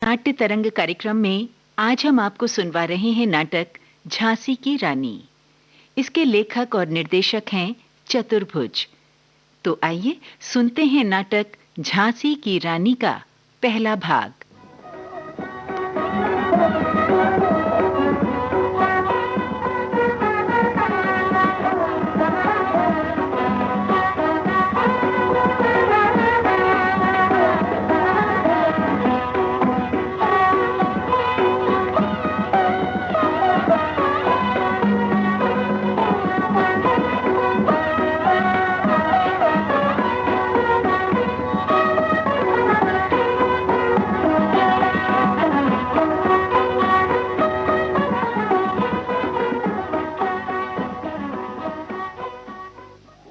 नाट्य तरंग कार्यक्रम में आज हम आपको सुनवा रहे हैं नाटक झांसी की रानी। इसके लेखक और निर्देशक हैं चतुर्भुज। तो आइए सुनते हैं नाटक झांसी की रानी का पहला भाग।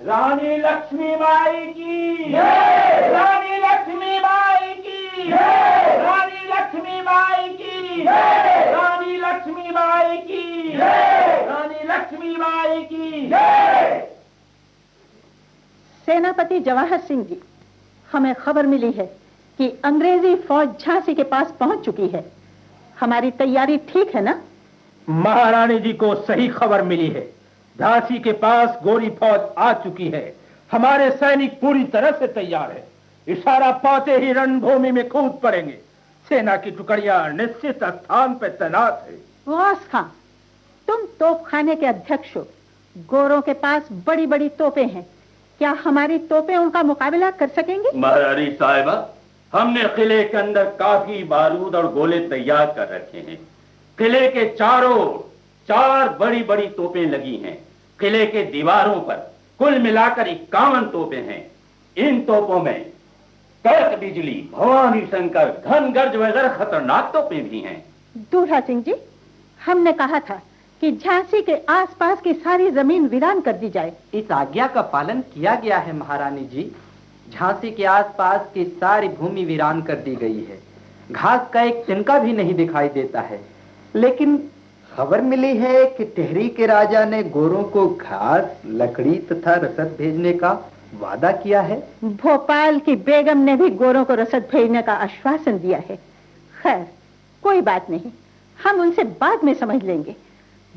रानी लक्ष्मीबाई की जय। रानी लक्ष्मीबाई की जय। रानी लक्ष्मीबाई की जय। रानी लक्ष्मीबाई की जय। रानी लक्ष्मीबाई की जय। सेनापति जवाहर सिंह जी, हमें खबर मिली है कि अंग्रेजी फौज झांसी के पास पहुंच चुकी है। हमारी तैयारी ठीक है ना? महारानी जी को सही खबर मिली है। झांसी के पास गोरी फौज आ चुकी है। हमारे सैनिक पूरी तरह से तैयार है। इशारा पाते ही रणभूमि में कूद पड़ेंगे। सेना की टुकड़ियां निश्चित स्थान पर तैनात है। वास खां, तुम तोपखाने के अध्यक्ष हो। गोरों के पास बड़ी बड़ी तोपें हैं। क्या हमारी तोपें उनका मुकाबला कर सकेंगी? महारानी साहिबा, हमने किले के अंदर काफी बारूद और गोले तैयार कर रखे हैं। किले के चारों 4 बड़ी बड़ी तोपें लगी हैं। किले के दीवारों पर कुल मिलाकर 51 तोपें हैं। इन तोपों में कड़क बिजली, भवानी शंकर, घन गर्ज वगैरह खतरनाक तोपें भी हैं। दूल्हा सिंह जी, हमने कहा था कि झांसी के आसपास की सारी जमीन वीरान कर दी जाए। इस आज्ञा का पालन किया गया है महारानी जी। झांसी के आसपास की सारी भूमि वीरान कर दी गई है। घास का एक तिनका भी नहीं दिखाई देता है। लेकिन खबर मिली है कि टिहरी के राजा ने गोरों को घास, लकड़ी तथा रसद भेजने का वादा किया है। भोपाल की बेगम ने भी गोरों को रसद भेजने का आश्वासन दिया है। खैर, कोई बात नहीं, हम उनसे बाद में समझ लेंगे।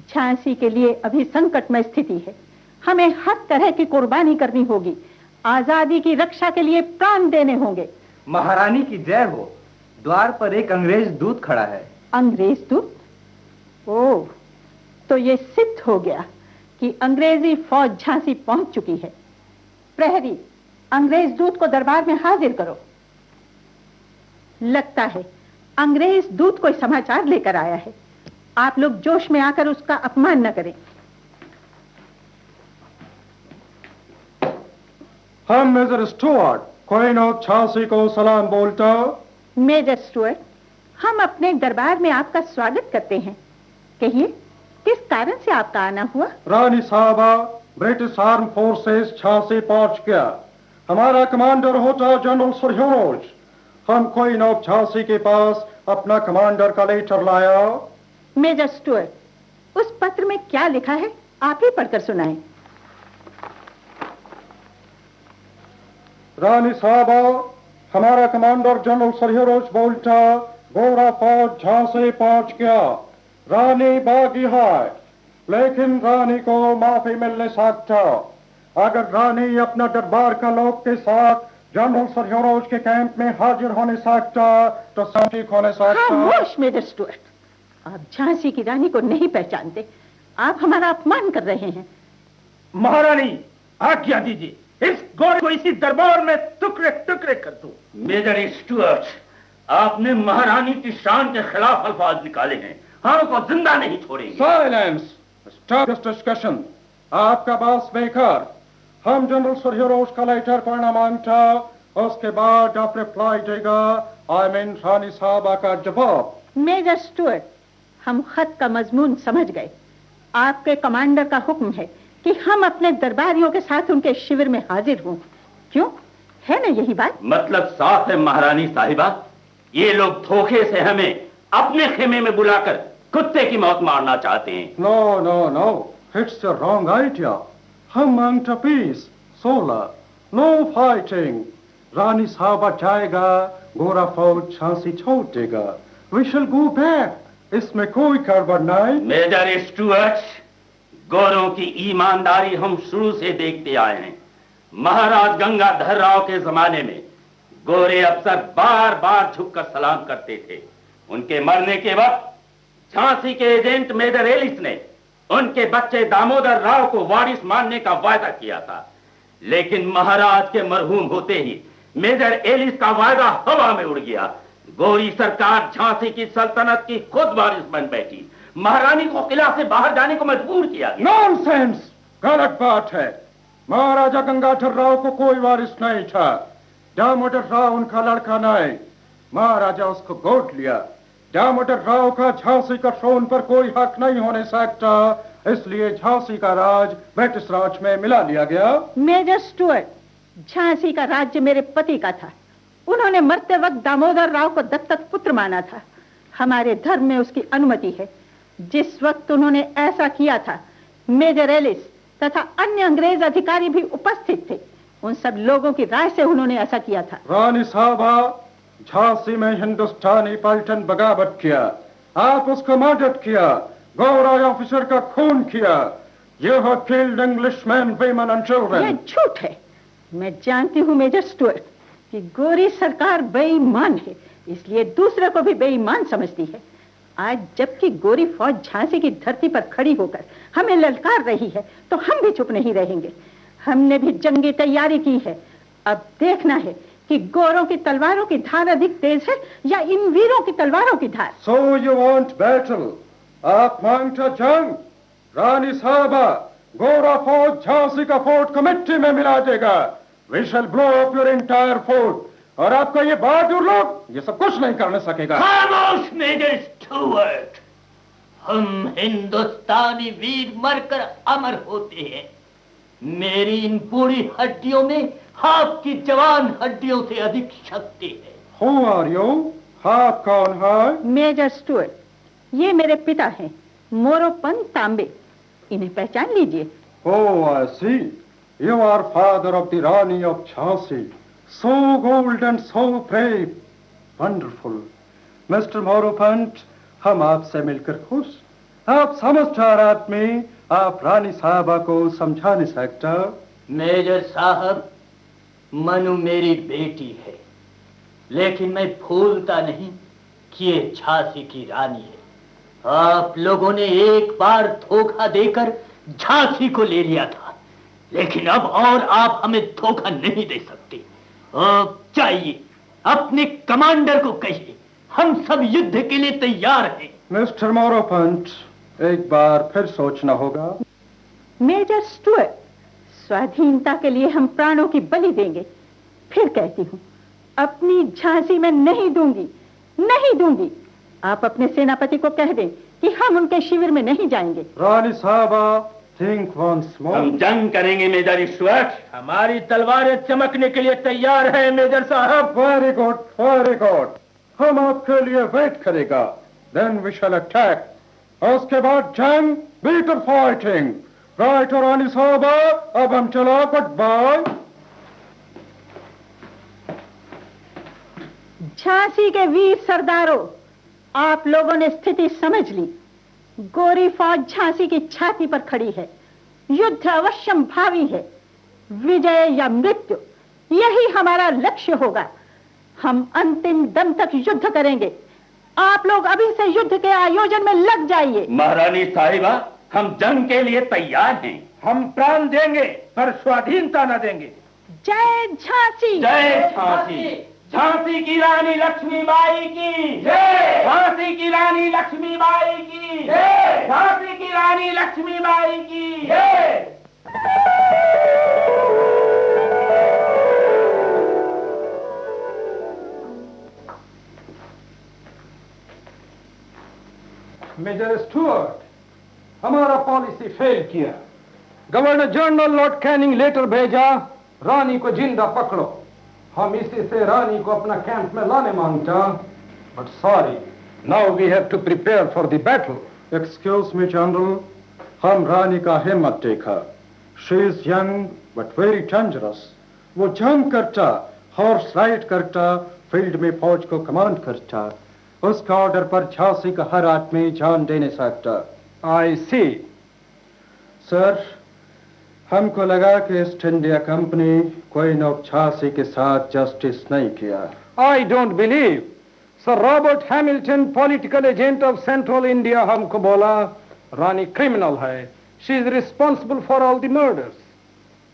झांसी के लिए अभी संकटमय स्थिति है। हमें हर तरह की कुर्बानी करनी होगी। आजादी की रक्षा के लिए प्राण देने होंगे। महारानी की जय हो। द्वार पर एक अंग्रेज दूत खड़ा है। अंग्रेज दूत? ओह, तो ये सिद्ध हो गया कि अंग्रेजी फौज झांसी पहुंच चुकी है। प्रहरी, अंग्रेज दूत को दरबार में हाजिर करो। लगता है अंग्रेज दूत कोई समाचार लेकर आया है। आप लोग जोश में आकर उसका अपमान न करें। हम major Stuart, queen of Jhansi को सलाम बोलता। मेजर स्टुअर्ट, हम अपने दरबार में आपका स्वागत करते हैं। कहिए, किस कारण से आपका आना हुआ? रानी साहबा, ब्रिटिश आर्म फोर्सेस झांसी पहुंच गया। हमारा कमांडर होता जनरल सरह्योज। हम क्वीन ऑफ झांसी के पास अपना कमांडर का लेटर लाया। मेजर स्टुअर्ट, उस पत्र में क्या लिखा है, आप ही पढ़कर सुनाएं। रानी साहबा, हमारा कमांडर जनरल सरह्योज बोलता, गोरा फौज झांसी पहुंच गया। रानी बागी है, लेकिन रानी को माफी मिलने सकता। अगर रानी अपना दरबार का लोग के साथ जनरल सरह्योज के कैंप में हाजिर होने सकता तो सब ठीक होने सकता। खामोश मेजर स्टुअर्ट, आप झांसी की रानी को नहीं पहचानते। आप हमारा अपमान कर रहे हैं। महारानी, आज्ञा दीजिए, इस गोरे को इसी दरबार में टुकड़े टुकड़े कर दूं। मेजर स्टुअर्ट, आपने महारानी की शान के खिलाफ अल्फाज निकाले हैं। हमको जिंदा नहीं छोड़ेंगे। Silence, stop this discussion. आपका बस बेकार। हम जनरल सरह्योज का लेटर पढ़ना मांगता, उसके बाद आप रिप्लाई देगा। आई मीन रानी साहबा का जवाब। मेजर स्टुअर्ट, हम खत का मजमून समझ गए। आपके कमांडर का हुक्म है कि हम अपने दरबारियों के साथ उनके शिविर में हाजिर हों। क्यों, है ना यही बात? मतलब साफ है महारानी साहिबा, ये लोग धोखे से हमें अपने खेमे में बुलाकर कुत्ते की मौत मारना चाहते हैं। No no no, it's a wrong idea. हम मांगते पीस, सोलह, नो फाइटिंग। रानी साहबा जाएगा, गोरा फौज झांसी छोड़ देगा। We shall go back. इसमें कोई गड़बड़ नहीं। मेजर स्टुअर्ट, गोरों की ईमानदारी हम शुरू से देखते आए हैं। महाराज गंगाधर राव के जमाने में गोरे अफसर बार बार झुककर सलाम करते थे। उनके मरने के वक्त झांसी के एजेंट मेजर एलिस ने उनके बच्चे दामोदर राव को वारिस मानने का वायदा किया था, लेकिन महाराज के मरहूम होते ही मेजर एलिस का वायदा हवा में उड़ गया। गोरी सरकार झांसी की सल्तनत की खुद वारिस बन बैठी। महारानी को किला से बाहर जाने को मजबूर किया गया। नॉनसेंस, गलत बात है। महाराजा गंगाधर राव को कोई वारिस नहीं था। दामोदर राव उनका लड़का नहीं, महाराजा उसको गोद लिया। दामोदर राव का झांसी का थ्रोन पर कोई हक नहीं होने सकता, इसलिए झांसी का राज ब्रिटिश राज में मिला लिया गया। मेजर स्टुअर्ट, झांसी का राज्य मेरे पति का था। उन्होंने मरते वक्त दामोदर राव को दत्तक पुत्र माना था। हमारे धर्म में उसकी अनुमति है। जिस वक्त उन्होंने ऐसा किया था, मेजर एलिस तथा अन्य अंग्रेज अधिकारी भी उपस्थित थे। उन सब लोगों की राय से उन्होंने ऐसा किया था। रानी साहबा, झांसी में हिंदुस्तानी पलटन बगावत किया, आप उसको मदद किया, गोरा ऑफिसर का खून किया। You have killed Englishmen, women and children. यह झूठ है। मैं जानती हूँ मेजर स्टुअर्ट कि गोरी सरकार बेईमान है, इसलिए दूसरे को भी बेईमान समझती है। आज जबकि गोरी फौज झांसी की धरती पर खड़ी होकर हमें ललकार रही है, तो हम भी चुप नहीं रहेंगे। हमने भी जंगी तैयारी की है। अब देखना है कि गोरों की तलवारों की धार अधिक तेज है या इन वीरों की तलवारों की धार। So you want battle? आप मांगता जंग? रानी साहबा, गोरा फौज झांसी का फोर्ट कमेटी में मिला देगा। We shall blow up your entire fort. और आपका ये बहादुर लोग ये सब कुछ नहीं करने सकेगा। खामोश मेजर स्टुअर्ट, हम हिंदुस्तानी वीर मरकर अमर होते हैं। मेरी इन बूढ़ी हड्डियों में आपकी जवान हड्डियों से अधिक शक्ति है। Who are you? आप कौन है? मेजर स्टुअर्ट, ये मेरे पिता हैं, मोरोपंत तांबे। इन्हें पहचान लीजिए। Oh, I see. You are father of the Rani of Jhansi. So bold and so brave. Wonderful. Mr. Moropant, हम आपसे मिलकर खुश। आप समझदार आदमी, आप रानी साहबा को समझा नहीं सकता। मेजर साहब, मनु मेरी बेटी है, लेकिन मैं भूलता नहीं कि ये झांसी की रानी है। आप लोगों ने एक बार धोखा देकर झांसी को ले लिया था, लेकिन अब और आप हमें धोखा नहीं दे सकते। अब चाहिए अपने कमांडर को कहिए, हम सब युद्ध के लिए तैयार हैं। मिस्टर मोरोपंत, एक बार फिर सोचना होगा। मेजर स्टुअर्ट, स्वाधीनता के लिए हम प्राणों की बलि देंगे। फिर कहती हूँ, अपनी झांसी में नहीं दूंगी, नहीं दूंगी। आप अपने सेनापति को कह दें कि हम उनके शिविर में नहीं जाएंगे। रानी साहबा, think once more. हम जंग करेंगे मेजर स्टुअर्ट। हमारी तलवारें चमकने के लिए तैयार है मेजर साहब। Very good, very good. हम आपके लिए वेट करेगा। Then we shall attack. उसके बाद जंग, bitter fighting. राइट रानी साहबा, अब हम चला, गुड बाय। झांसी के वीर सरदारों, आप लोगों ने स्थिति समझ ली। गोरी फौज झांसी की छाती पर खड़ी है। युद्ध अवश्यम भावी है। विजय या मृत्यु, यही हमारा लक्ष्य होगा। हम अंतिम दम तक युद्ध करेंगे। आप लोग अभी से युद्ध के आयोजन में लग जाइए। महारानी साहिबा, हम जंग के लिए तैयार हैं। हम प्राण देंगे पर स्वाधीनता न देंगे। जय झांसी, जय झांसी। झांसी की रानी लक्ष्मीबाई की जय। झांसी की रानी लक्ष्मीबाई की जय। झांसी की रानी लक्ष्मीबाई की जय। मेजर स्टुअर्ट, हमारा पॉलिसी फेल किया। Governor general Lord Canning letter भेजा, रानी को जिंदा पकड़ो। हम इसी से रानी को अपना कैंप में लाने मांगता, but sorry, now we have to prepare for the battle. Excuse me general, हम रानी का हिम्मत देखा। She is young but very dangerous. वो जंग करता हॉर्स राइड करता, फील्ड में फौज को कमांड करता। उसका ऑर्डर पर झांसी का हर आदमी जान देने सकता। आई सी। सर, हमको लगा कि East India Company queen of Jhansi के साथ जस्टिस नहीं किया। I don't believe. Sir Robert Hamilton, political agent of Central India, हमको बोला रानी क्रिमिनल है। She is responsible for all the murders.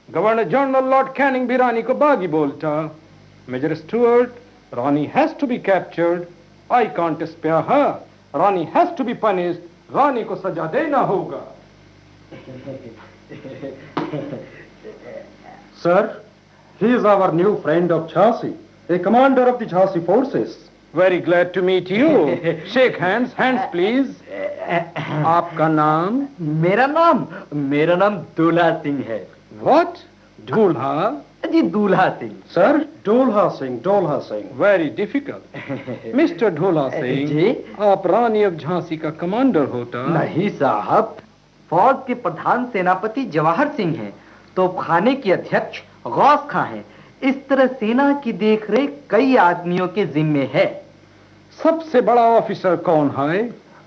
Governor general Lord Canning भी रानी को बागी बोलता। Major Stuart, Rani has to be captured. I can't spare her. Rani has to be punished. Rani को सजा देना होगा। Sir, he is our new friend of Jhansi, a commander of the Jhansi forces. Very glad to meet you. Shake hands. Hands, please. आपका नाम? मेरा नाम दूल्हा सिंह है। What? दूल्हा? जी दूल्हा Singh. Sir, Dolha Singh. Very difficult. Mr. ढोला सिंह, जी? आप रानी ऑफ झांसी का कमांडर होता? नहीं साहब, फौज के प्रधान सेनापति जवाहर सिंह हैं, तोपखाने के अध्यक्ष गौस खां हैं। इस तरह सेना की देखरेख कई आदमियों के जिम्मे है। सबसे बड़ा ऑफिसर कौन है?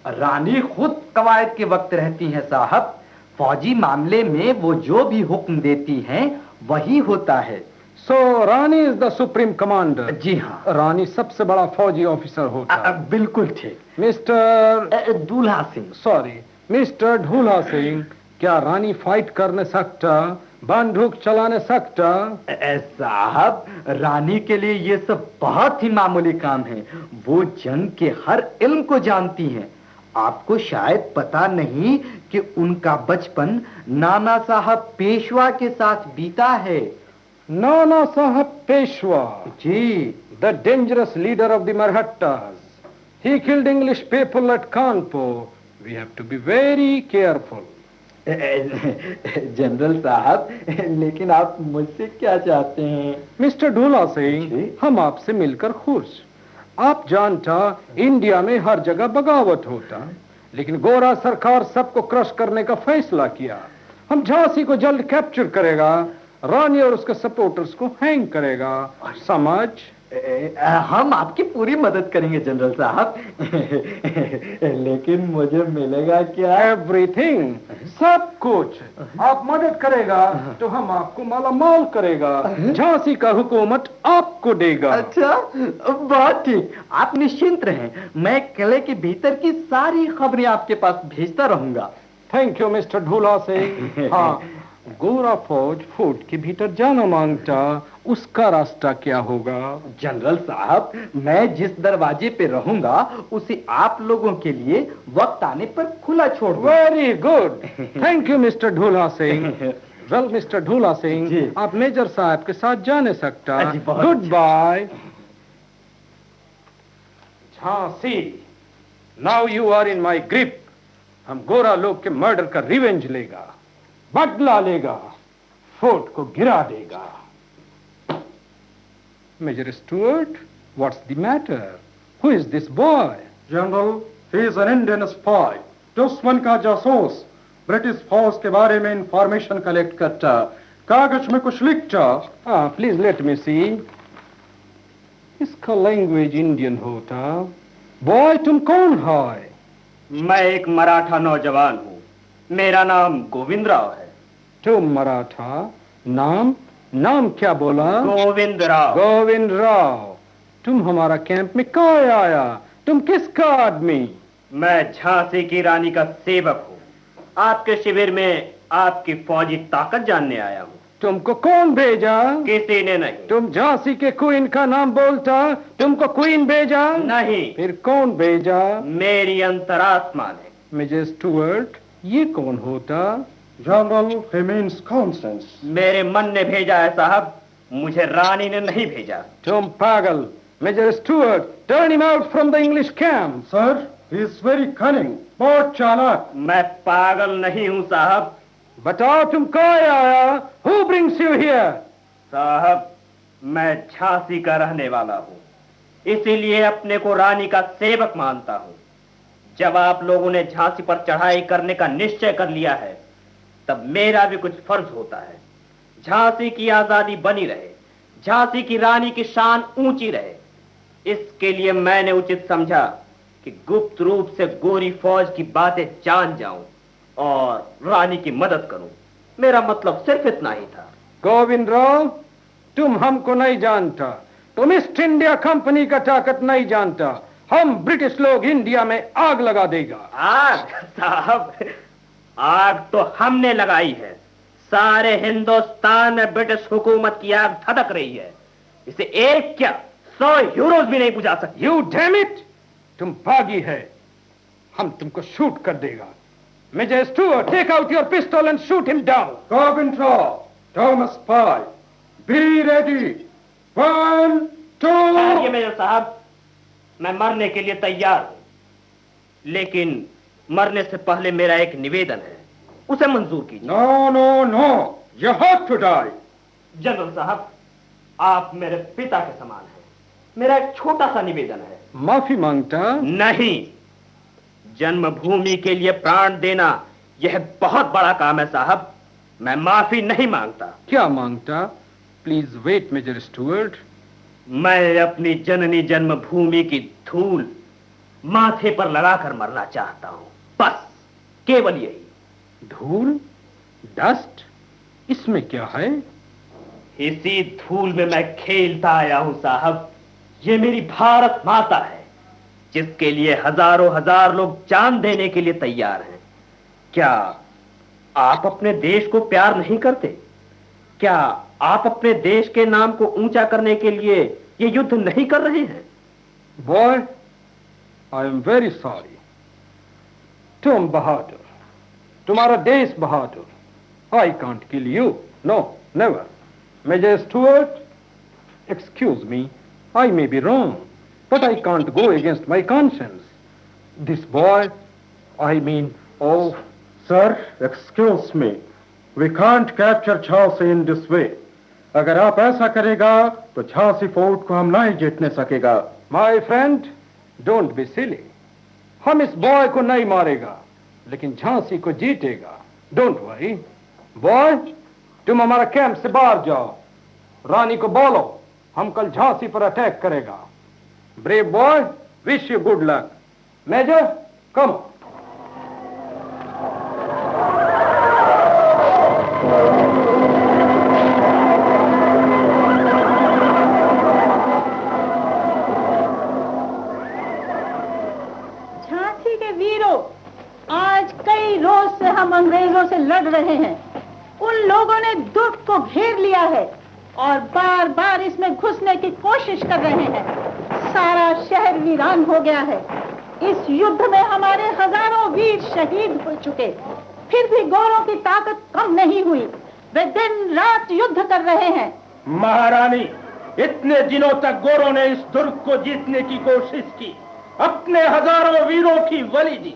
रानी खुद कवायद के वक्त रहती हैं साहब। फौजी मामले में वो जो भी हुक्म देती हैं वही होता है। So Rani is the supreme commander? जी हाँ। रानी सबसे बड़ा फौजी ऑफिसर होता? बिल्कुल ठीक। मिस्टर दूल्हा सिंह। सॉरी, मिस्टर ढूला सिंह, क्या रानी फाइट करने सकता, बंदूक चलाने सकता? साहब, रानी के लिए ये सब बहुत ही मामूली काम है। वो जंग के हर इल्म को जानती हैं। आपको शायद पता नहीं कि उनका बचपन नाना साहब पेशवा के साथ बीता है। नाना साहब पेशवा? जी। The dangerous leader of the Mahrattas. He killed English people at Kanpur. We have to be very careful. General साहब, लेकिन आप मुझसे क्या चाहते हैं? मिस्टर ढोला सिंह, हम आपसे मिलकर खुश। आप जानता, इंडिया में हर जगह बगावत होता, लेकिन गोरा सरकार सबको क्रश करने का फैसला किया। हम झांसी को जल्द कैप्चर करेगा, रानी और उसके सपोर्टर्स को हैंग करेगा। समझ? हम आपकी पूरी मदद करेंगे जनरल साहब। लेकिन मुझे मिलेगा क्या? एवरीथिंग, सब कुछ। आप मदद करेगा तो हम आपको मालामाल करेगा। झांसी का हुकूमत आपको देगा। अच्छा, बहुत ठीक। आप निश्चिंत रहें, मैं किले के भीतर की सारी खबरें आपके पास भेजता रहूंगा। Thank you mister Dhola Singh. हाँ, गोरा फौज फोर्ट के भीतर जाना मांगता, उसका रास्ता क्या होगा? जनरल साहब, मैं जिस दरवाजे पे रहूंगा उसे आप लोगों के लिए वक्त आने पर खुला छोड़ दूंगा। Very good, thank you mister Dhola Singh. Well mister Dhola Singh, आप मेजर साहब के साथ जाने सकता। Goodbye. Jhansi, now you are in my grip. हम गोरा लोग के मर्डर का रिवेंज लेगा, बदला लेगा, फोर्ट को गिरा देगा। Major Stuart, what's the matter? Who is this boy? General, he is an Indian spy. दुश्मन का जासूस, ब्रिटिश फौज के बारे में इंफॉर्मेशन कलेक्ट करता, कागज में कुछ लिखता। प्लीज लेट मी सी। इसका लैंग्वेज इंडियन होता। बॉय, तुम कौन है? मैं एक मराठा नौजवान हूँ। मेरा नाम गोविंद राव है। तुम मराठा? नाम क्या बोला? गोविंद राव। गोविंद राव, तुम हमारा कैंप में कहाँ आया? तुम किसका आदमी? मैं झांसी की रानी का सेवक हूँ। आपके शिविर में आपकी फौजी ताकत जानने आया हूँ। तुमको कौन भेजा? किसी ने नहीं। तुम झांसी के क्वीन का नाम बोलता, तुमको क्वीन भेजा? नहीं। फिर कौन भेजा? मेरी अंतरात्मा ने। मिस्टर स्टुअर्ट, ये कौन होता? General, he means Constance. मेरे मन ने भेजा है साहब, मुझे रानी ने नहीं भेजा। तुम पागल। Major Stuart, turn him out from the English camp. Sir, he is very cunning, बहुत चालाक। मैं पागल नहीं हूँ साहब। बताओ तुम कहाँ आया? Who brings you here? साहब, मैं झांसी का रहने वाला हूँ, इसीलिए अपने को रानी का सेवक मानता हूँ। जब आप लोगों ने झांसी पर चढ़ाई करने का निश्चय कर लिया है, तब मेरा भी कुछ फर्ज होता है। झांसी की आजादी बनी रहे, झांसी की रानी की शान ऊंची रहे। इसके लिए मैंने उचित समझा कि गुप्त रूप से गोरी फौज की बातें जान जाऊं और रानी की मदद करूं। मेरा मतलब सिर्फ इतना ही था। गोविंद राव, तुम हमको नहीं जानता, तुम ईस्ट इंडिया कंपनी का ताकत नहीं जानता। हम ब्रिटिश लोग इंडिया में आग लगा देगा। आग साहब, आग तो हमने लगाई है। सारे हिंदुस्तान में ब्रिटिश हुकूमत की आग धधक रही है। इसे एक क्या 100 यूरोज भी नहीं बुझा सकते। यू डैम इट, तुम बागी है, हम तुमको शूट कर देगा। Major Stuart, take out your pistol and shoot him down. Govind Rao, Thomas Pai, be ready. 1, 2। Major साहब, मैं मरने के लिए तैयार हूं, लेकिन मरने से पहले मेरा एक निवेदन है, उसे मंजूर कीजिए। No no no, you have to die. General साहब, आप मेरे पिता के समान हैं। मेरा एक छोटा सा निवेदन है। माफी मांगता नहीं, जन्मभूमि के लिए प्राण देना यह बहुत बड़ा काम है साहब। मैं माफी नहीं मांगता। क्या मांगता? Please weight measure Stuart. मैं अपनी जननी जन्मभूमि की धूल माथे पर लगाकर मरना चाहता हूं, बस केवल यही। धूल, डस्ट, इसमें क्या है? इसी धूल में मैं खेलता आया हूं साहब। ये मेरी भारत माता है, जिसके लिए हजारों हजार लोग जान देने के लिए तैयार हैं। क्या आप अपने देश को प्यार नहीं करते? क्या आप अपने देश के नाम को ऊंचा करने के लिए ये युद्ध नहीं कर रहे हैं? Boy, I am very sorry. तुम बहादुर, तुम्हारा देश बहादुर। I can't kill you, no never. Major Stuart, excuse me, I may be wrong, but I can't go against my conscience. This boy, I mean, oh, sir, excuse me. We can't capture Jhansi in this way. अगर आप ऐसा करेगा तो Jhansi fort को हम नहीं जीतने सकेगा। my friend, don't be silly. हम इस बॉय को नहीं मारेगा, लेकिन झांसी को जीतेगा। Don't worry. बॉय, तुम हमारा कैंप से बाहर जाओ, रानी को बोलो हम कल झांसी पर अटैक करेगा। Brave boy, wish you good luck. Major, come. Jhansi के वीरों, आज कई रोज से हम अंग्रेजों से लड़ रहे हैं। उन लोगों ने दुर्ग को घेर लिया है और बार बार इसमें घुसने की कोशिश कर रहे हैं। सारा शहर वीरान हो गया है। इस युद्ध में हमारे हजारों वीर शहीद हो चुके, फिर भी गोरों की ताकत कम नहीं हुई। वे दिन रात युद्ध कर रहे हैं। महारानी, इतने दिनों तक गोरों ने इस दुर्ग को जीतने की कोशिश की, अपने हजारों वीरों की बलि दी,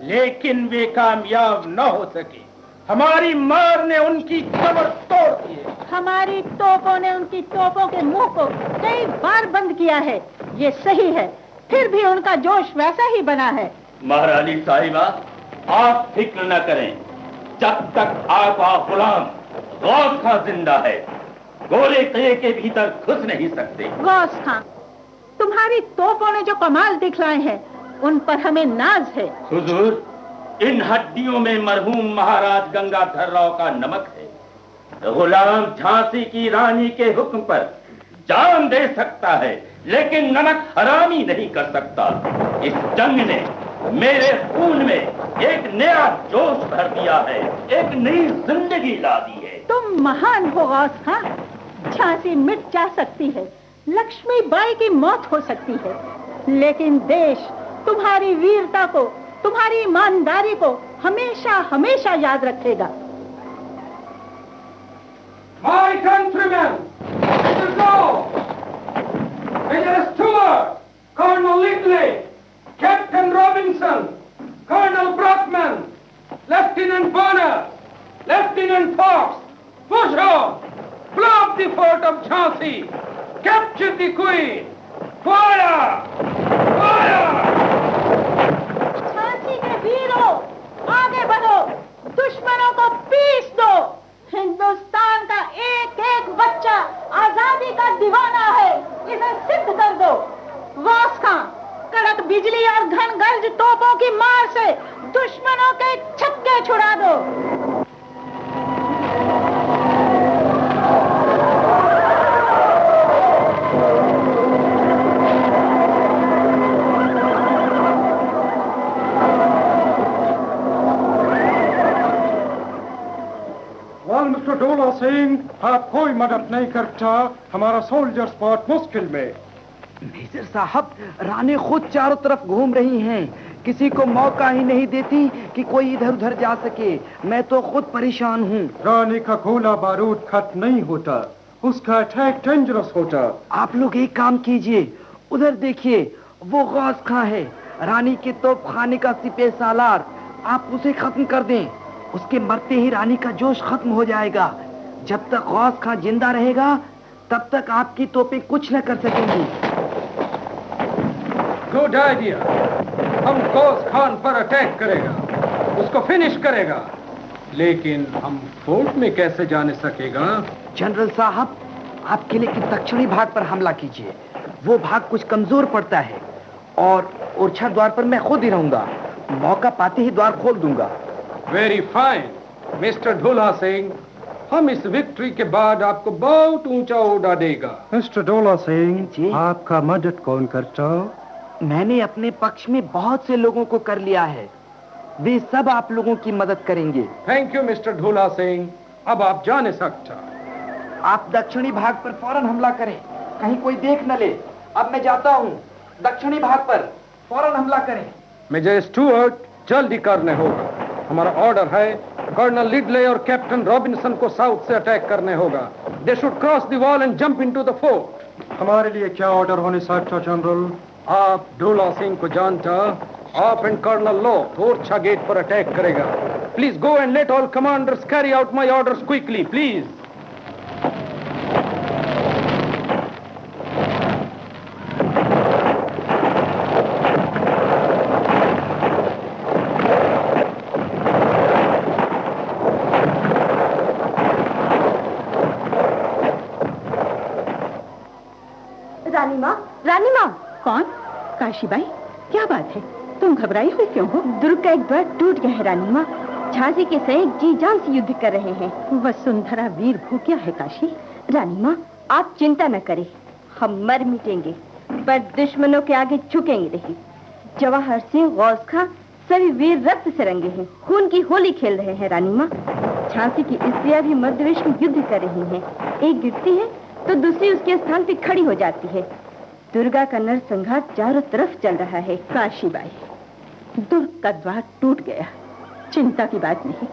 लेकिन वे कामयाब न हो सके। हमारी मार ने उनकी कमर तोड़ दी है। हमारी तोपों ने उनकी तोपों के मुंह को कई बार बंद किया है, ये सही है, फिर भी उनका जोश वैसा ही बना है। महारानी साहिबा, आप फिक्र न करें। जब तक आपका गुलाम गौस खां जिंदा है, गोले किले के भीतर घुस नहीं सकते। गौस खां, तुम्हारी तोपों ने जो कमाल दिखलाए हैं, उन पर हमें नाज है। हुजूर, इन हड्डियों में मरहूम महाराज गंगाधर राव का नमक है। गुलाम झांसी की रानी के हुक्म पर जान दे सकता है, लेकिन नमक हरामी नहीं कर सकता। इस जंग ने मेरे खून में एक नया जोश भर दिया है, एक नई जिंदगी ला दी है। तुम महान हो गौस खां। झांसी मिट जा सकती है, लक्ष्मीबाई की मौत हो सकती है, लेकिन देश तुम्हारी वीरता को, तुम्हारी ईमानदारी को हमेशा हमेशा याद रखेगा। My countrymen, let us go. Major Stewart, Colonel Lidley, Captain Robinson, Colonel Brockman, Lieutenant Bonner, Lieutenant Fox, push on, blow up the fort of Jhansi, capture the Queen, fire, fire! Jhansi के वीरों, आगे बढ़ो, दुश्मनों को पीस दो। हिंदुस्तान का एक एक बच्चा आजादी का तेज तोपों की मार से दुश्मनों के छक्के छुड़ा दो। मिस्टर डोला सिंह, आप कोई मदद नहीं करता, हमारा सोल्जर्स बहुत मुश्किल में। मेजर साहब, रानी खुद चारों तरफ घूम रही हैं, किसी को मौका ही नहीं देती कि कोई इधर उधर जा सके। मैं तो खुद परेशान हूँ। रानी का गोला बारूद खत्म नहीं होता, उसका अटैक डेंजरस होता। आप लोग एक काम कीजिए, उधर देखिए, वो गौस खां है, रानी के तोप खाने का सिपह सालार। आप उसे खत्म कर दें, उसके मरते ही रानी का जोश खत्म हो जाएगा। जब तक गौस खां जिंदा रहेगा तब तक आपकी तोपें कुछ न कर सकेंगी। Good idea. हम गौस खान पर अटैक करेगा, उसको फिनिश करेगा, लेकिन हम फोर्ट में कैसे जाने सकेगा? जनरल साहब, आप किले के दक्षिणी भाग पर हमला कीजिए, वो भाग कुछ कमजोर पड़ता है, और ओरछा द्वार पर मैं खुद ही रहूंगा, मौका पाते ही द्वार खोल दूंगा। Very fine mister Dhola Singh, हम इस विक्ट्री के बाद आपको बहुत ऊंचा ओहदा देगा। मिस्टर डोला सिंह, आपका मदद कौन करता? मैंने अपने पक्ष में बहुत से लोगों को कर लिया है, वे सब आप लोगों की मदद करेंगे। Thank you mister Dhola Singh, अब आप जा नहीं सकता। आप दक्षिणी भाग पर फौरन हमला करें, कहीं कोई देख न ले। अब मैं जाता हूँ, दक्षिणी भाग पर फौरन हमला करें। मेजर स्टुअर्ट, जल्दी करने होगा। हमारा ऑर्डर है, कर्नल लिडले और कैप्टन रॉबिन्सन को साउथ से अटैक करने होगा। They should cross the wall and jump into the fort. हमारे लिए क्या ऑर्डर होने सकता जनरल? आप ढोला सिंह को जानता, आप एंड कर्नल लो ओरछा गेट पर अटैक करेगा। Please go and let all commanders carry out my orders quickly, please. रानी माँ। कौन? काशीबाई, क्या बात है, तुम घबराई हुई क्यों हो? दुर्ग का एक द्वार टूट गया है रानी माँ, झांसी के सैनिक जी जान से युद्ध कर रहे हैं। वसुंधरा वीर भूख्या है काशी। रानी माँ, आप चिंता न करें, हम मर मिटेंगे पर दुश्मनों के आगे झुकेंगे नहीं। जवाहर सिंह, गौस खां सभी वीर रक्त से रंगे हैं, खून की होली खेल रहे हैं। रानी माँ, झांसी की स्त्रियां भी मध्यदेश में युद्ध कर रही हैं, एक गिरती है तो दूसरी उसके स्थान पे खड़ी हो जाती है। दुर्गा का नरसंहार चारों तरफ चल रहा है। काशीबाई, दुर्ग का द्वार टूट गया, चिंता की बात नहीं,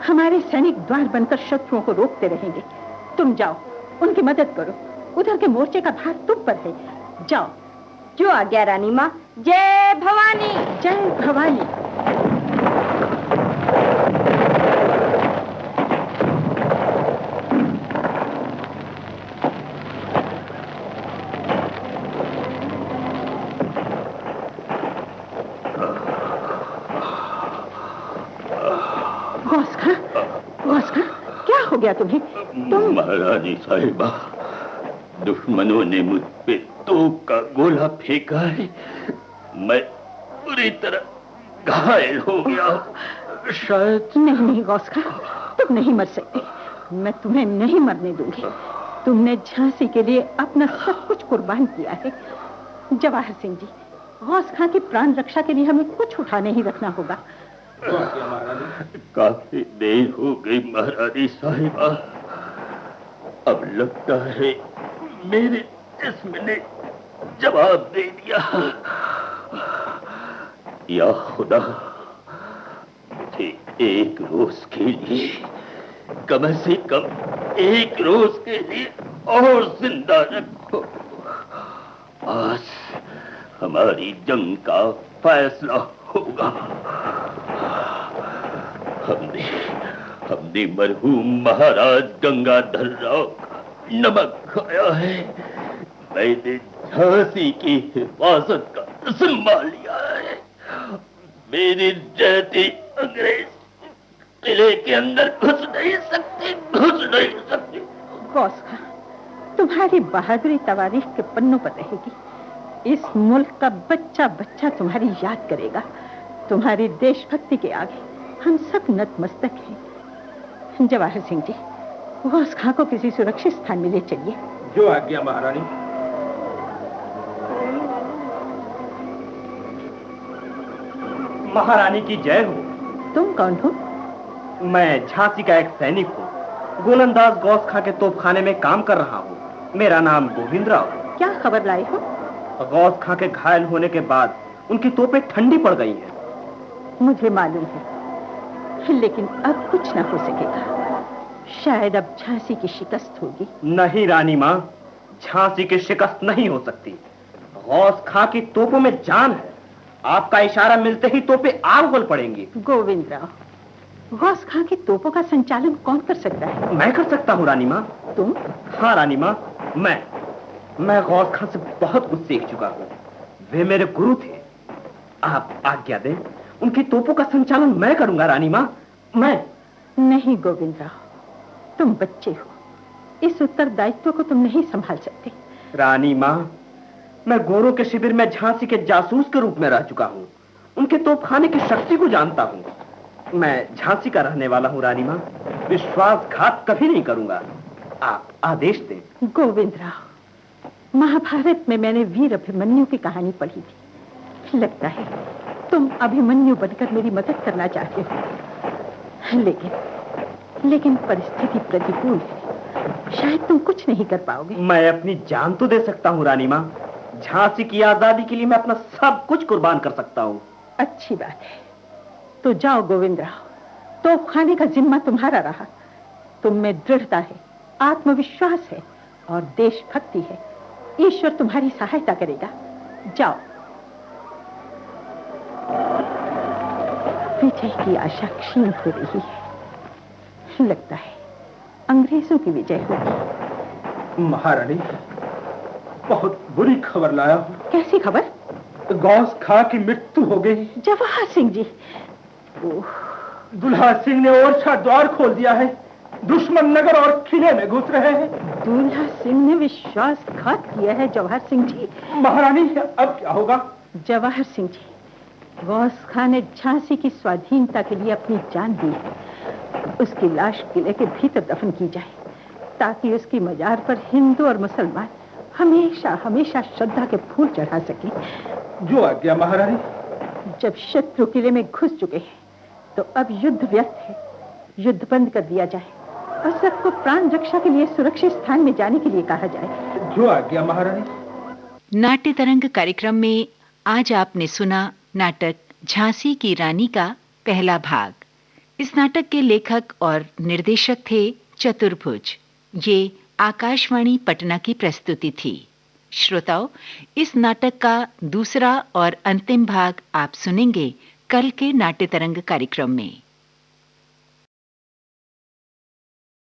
हमारे सैनिक द्वार बनकर शत्रुओं को रोकते रहेंगे। तुम जाओ, उनकी मदद करो, उधर के मोर्चे का भार तुम पर है, जाओ। जो आज्ञा रानी माँ। जय भवानी। जय भवानी। क्या हो गया तुम्हें? तुम? महारानी साहिबा, दुश्मनों ने मुझ पे तोप का गोला फेंका है, मैं पूरी तरह घायल हो गया। शायद नहीं गौस खां, तुम नहीं मर सकते, मैं तुम्हें नहीं मरने दूंगी। तुमने झांसी के लिए अपना सब कुछ कुर्बान किया है। जवाहर सिंह जी, गौस खां की प्राण रक्षा के लिए हमें कुछ उठाने ही रखना होगा। काफी देर हो गई महारानी साहिबा, अब लगता है मेरे जिस्म ने जवाब दे दिया। या खुदा, मुझे एक रोज के लिए, कम से कम एक रोज के लिए और जिंदा रखो। आज हमारी जंग का फैसला होगा। हमने मरहूम महाराज गंगाधर राव का नमक खाया है, मैंने झांसी की हिफाजत का जिम्मा लिया है। मेरे रहते अंग्रेज किले के अंदर घुस नहीं सकते। गौस खां, तुम्हारी बहादुरी तवारीख के पन्नों पर रहेगी। इस मुल्क का बच्चा बच्चा तुम्हारी याद करेगा। तुम्हारी देशभक्ति के आगे हम सब नतमस्तक हैं। जवाहर सिंह जी, गौस खां को किसी सुरक्षित स्थान में ले चलिए। जो आज्ञा महारानी। महारानी की जय हो। तुम कौन हो? मैं झांसी का एक सैनिक हूँ। गोलंदाज गौस खां के तोपखाने में काम कर रहा हूँ। मेरा नाम गोविंद राव। क्या खबर लाए हो? गौस खां के घायल होने के बाद उनकी तोपें ठंडी पड़ गई हैं। मुझे मालूम है, लेकिन अब कुछ ना हो सकेगा। शायद अब झांसी की शिकस्त होगी। नहीं रानी माँ, झांसी की शिकस्त नहीं हो सकती। गौस खां की तोपों में जान है। आपका इशारा मिलते ही तोपें आग उगल पड़ेंगी। गोविंद राव, गौस खां की तोपों का संचालन कौन कर सकता है? मैं कर सकता हूँ रानी माँ। तुम? हाँ रानी माँ, मैं गौस खां से बहुत कुछ सीख चुका हूँ। वे मेरे गुरु थे। आप आज्ञा दें, उनकी तोपों का संचालन मैं करूंगा रानी माँ। मैं नहीं गोविंद राव, तुम बच्चे हो। इस उत्तरदायित्व को तुम नहीं संभाल सकते। रानी माँ, मैं गोरों के शिविर में झांसी के जासूस के रूप में रह चुका हूँ। उनके तोपखाने की शक्ति को जानता हूँ। मैं झांसी का रहने वाला हूँ रानी माँ। विश्वासघात कभी नहीं करूंगा। आप आदेश दें। गोविंद राव, महाभारत में मैंने वीर अभिमन्यु की कहानी पढ़ी थी। लगता है तुम अभिमन्यु बनकर मेरी मदद करना चाहते हो, लेकिन परिस्थिति प्रतिकूल है। शायद तुम कुछ नहीं कर पाओगे। मैं अपनी जान तो दे सकता हूँ रानी माँ। झांसी की आजादी के लिए मैं अपना सब कुछ कुर्बान कर सकता हूँ। अच्छी बात है, तो जाओ गोविंद राव। तोपखाने का जिम्मा तुम्हारा रहा। तुम में दृढ़ता है, आत्मविश्वास है और देशभक्ति है। ईश्वर तुम्हारी सहायता करेगा। जाओ। विजय की आशा क्षीण हो रही है। लगता है अंग्रेजों की विजय होगी। महारानी, बहुत बुरी खबर लाया हूँ। कैसी खबर? गौस खां की मृत्यु हो गई। जवाहर सिंह जी। दुल्हा सिंह ने ओरछा द्वार खोल दिया है। दुश्मन नगर और किले में घुस रहे हैं। दुल्हा सिंह ने विश्वासघात किया है जवाहर सिंह जी। महारानी, अब क्या होगा? जवाहर सिंह जी, गौस खां ने झांसी की स्वाधीनता के लिए अपनी जान दी है। उसकी लाश किले के भीतर दफन की जाए, ताकि उसकी मजार पर हिंदू और मुसलमान हमेशा हमेशा श्रद्धा के फूल चढ़ा सके। जो आज्ञा महारानी। जब शत्रु किले में घुस चुके हैं, तो अब युद्ध व्यर्थ है। युद्ध बंद कर दिया जाए और सबको प्राण रक्षा के लिए सुरक्षित स्थान में जाने के लिए कहा जाए। जो आज्ञा महारानी। नाट्य तरंग कार्यक्रम में आज आपने सुना नाटक झांसी की रानी का पहला भाग। इस नाटक के लेखक और निर्देशक थे चतुर्भुज। ये आकाशवाणी पटना की प्रस्तुति थी। श्रोताओं, इस नाटक का दूसरा और अंतिम भाग आप सुनेंगे कल के नाट्य तरंग कार्यक्रम में।